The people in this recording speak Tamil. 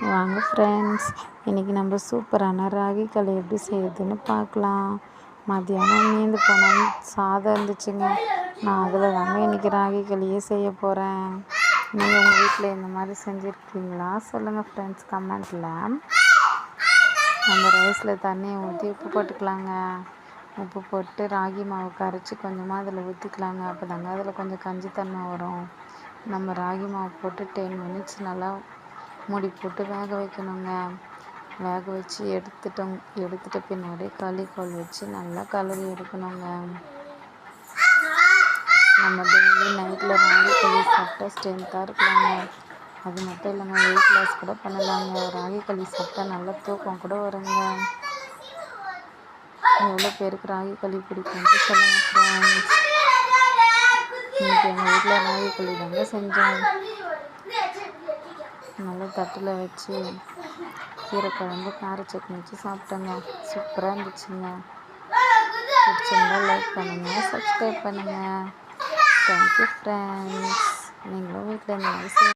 வாங்க ஃப்ரெண்ட்ஸ், இன்றைக்கி நம்ம சூப்பரான ராகி களி எப்படி செய்யுதுன்னு பார்க்கலாம். மத்தியானம் மீந்து போன சாதம் இருந்துச்சுங்க. நான் அதில் தாங்க இன்றைக்கி ராகி களியே செய்ய போகிறேன். நீங்கள் உங்கள் வீட்டில் இந்த மாதிரி செஞ்சுருக்கீங்களா சொல்லுங்கள் ஃப்ரெண்ட்ஸ் கமெண்ட்டில். நம்ம ரைஸில் தண்ணியை ஊற்றி உப்பு போட்டுக்கலாங்க. உப்பு போட்டு ராகி மாவு கரைச்சி கொஞ்சமாக அதில் ஊற்றிக்கலாங்க. அப்போ தாங்க அதில் கொஞ்சம் கஞ்சித்தன்மை வரும். நம்ம ராகி மாவு போட்டு 10 மினிட்ஸ் நல்லா மூடி போட்டு வேக வைக்கணுங்க. வேக வச்சு எடுத்துட்ட பின்னாடி களிக்கோல் வச்சு நல்லா கலரி எடுக்கணுங்க. நம்ம டெய்லி நைட்டில் ராகி களி சாப்பிட்டா ஸ்ட்ரென்த்தாக இருக்கலாங்க. அது மட்டும் இல்லைங்க, வெயிட் லாஸ் கூட பண்ணலாங்க. ராகி களி சாப்பிட்டா நல்லா தூக்கம் கூட வருங்க. எவ்வளோ பேருக்கு ராகி களி பிடிக்கும்னு சொல்லுங்கள் ஃப்ரெண்ட்ஸ். இன்றைக்கி எங்கள் வீட்டில் ராகி களி தாங்க செஞ்சோம். நல்லா தட்டில் வச்சு கீரைக்குழம்பு கார சட்னி வச்சு சாப்பிட்டோங்க. சூப்பராக இருந்துச்சுங்க. பிடிச்சிருந்தா லைக் பண்ணுங்கள், சப்ஸ்கிரைப் பண்ணுங்கள். Thank you friends. நீங்களும் வீட்டில் இந்த மாதிரி